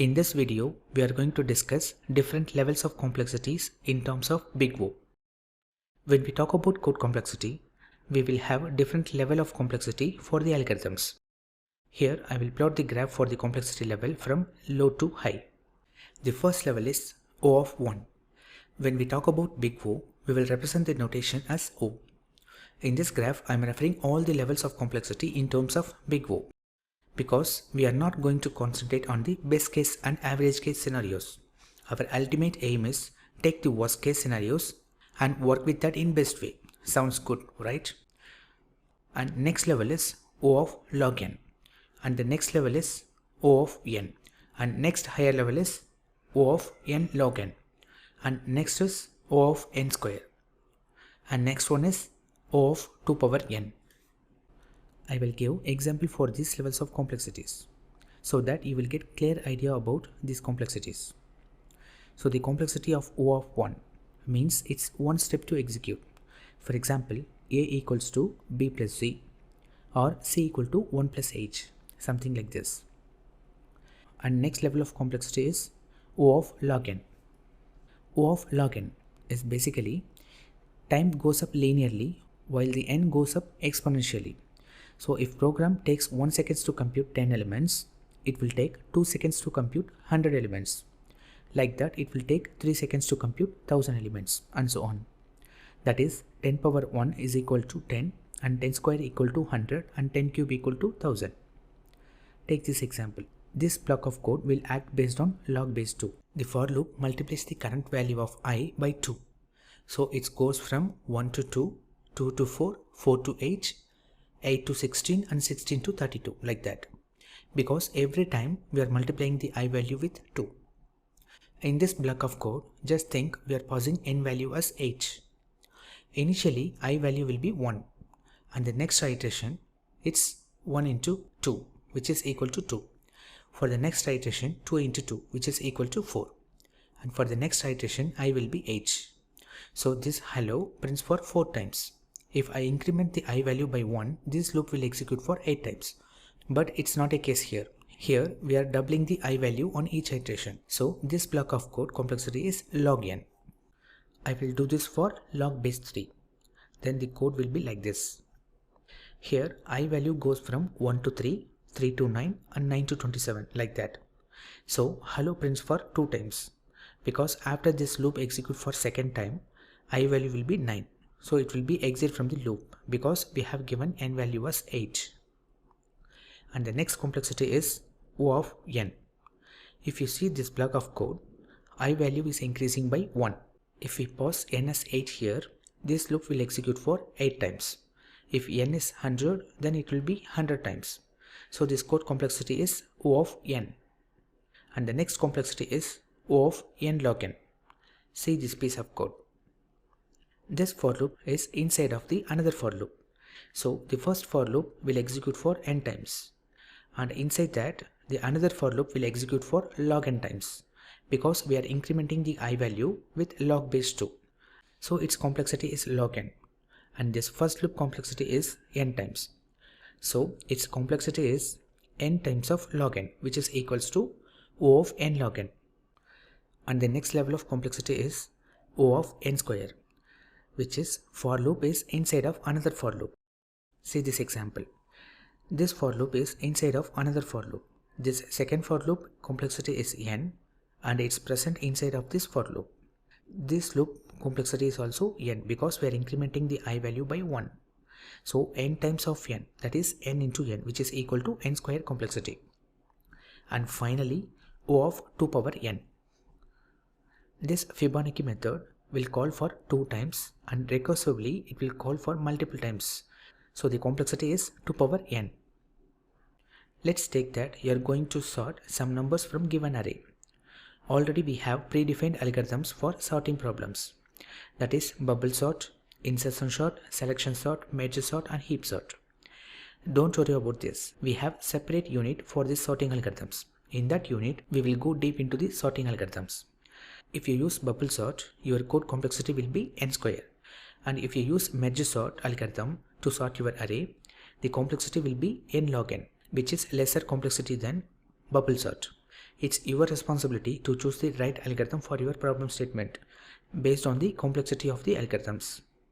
In this video, we are going to discuss different levels of complexities in terms of Big O. When we talk about code complexity, we will have different level of complexity for the algorithms. Here, I will plot the graph for the complexity level from low to high. The first level is O of 1. When we talk about Big O, we will represent the notation as O. In this graph, I am referring all the levels of complexity in terms of Big O, because we are not going to concentrate on the best case and average case scenarios. Our ultimate aim is take the worst case scenarios and work with that in best way. Sounds good, right? And next level is O of log n, and the next level is O of n, and next higher level is O of n log n, and next is O of n square, and next one is O of 2 power n. I will give example for these levels of complexities so that you will get clear idea about these complexities. So the complexity of O of 1 means it's one step to execute. For example, A equals to B plus C, or C equal to 1 plus H, something like this. And next level of complexity is O of log n. O of log n is basically time goes up linearly while the n goes up exponentially. So if program takes 1 second to compute 10 elements, it will take 2 seconds to compute 100 elements. Like that, it will take 3 seconds to compute 1000 elements, and so on. That is 10 power 1 is equal to 10, and 10 square equal to 100, and 10 cube equal to 1000. Take this example. This block of code will act based on log base 2. The for loop multiplies the current value of I by 2. So it goes from 1 to 2, 2 to 4, 4 to 8, 8 to 16, and 16 to 32, like that. Because every time we are multiplying the I value with 2. In this block of code, just think we are passing n value as 8. Initially, I value will be 1, and the next iteration, it's 1 into 2, which is equal to 2. For the next iteration, 2 into 2, which is equal to 4. And for the next iteration, I will be 8. So this hello prints for 4 times. If I increment the I value by 1, this loop will execute for 8 times. But it's not a case here. Here we are doubling the I value on each iteration. So this block of code complexity is log n. I will do this for log base 3. Then the code will be like this. Here I value goes from 1 to 3, 3 to 9, and 9 to 27, like that. So hello prints for 2 times. Because after this loop execute for second time, I value will be 9. So it will be exit from the loop because we have given n value as 8. And the next complexity is O of n. If you see this block of code, I value is increasing by 1. If we pass n as 8 here, this loop will execute for 8 times. If n is 100, then it will be 100 times. So this code complexity is O of n. And the next complexity is O of n log n. See this piece of code. This for loop is inside of the another for loop. So the first for loop will execute for n times, and inside that the another for loop will execute for log n times, because we are incrementing the I value with log base 2. So its complexity is log n, and this first loop complexity is n times. So its complexity is n times of log n, which is equals to O of n log n. And the next level of complexity is O of n square, which is for loop is inside of another for loop. See this example. This for loop is inside of another for loop. This second for loop complexity is n, and it's present inside of this for loop. This loop complexity is also n because we are incrementing the I value by 1. So n times of n, that is n into n, which is equal to n square complexity. And finally, O of 2 power n. This Fibonacci method will call for 2 times, and recursively it will call for multiple times. So the complexity is 2 power n. Let's take that you are going to sort some numbers from given array. Already we have predefined algorithms for sorting problems. That is bubble sort, insertion sort, selection sort, merge sort, and heap sort. Don't worry about this. We have separate unit for these sorting algorithms. In that unit, we will go deep into the sorting algorithms. If you use bubble sort, your code complexity will be n square. And if you use merge sort algorithm to sort your array, the complexity will be n log n, which is lesser complexity than bubble sort. It's your responsibility to choose the right algorithm for your problem statement based on the complexity of the algorithms.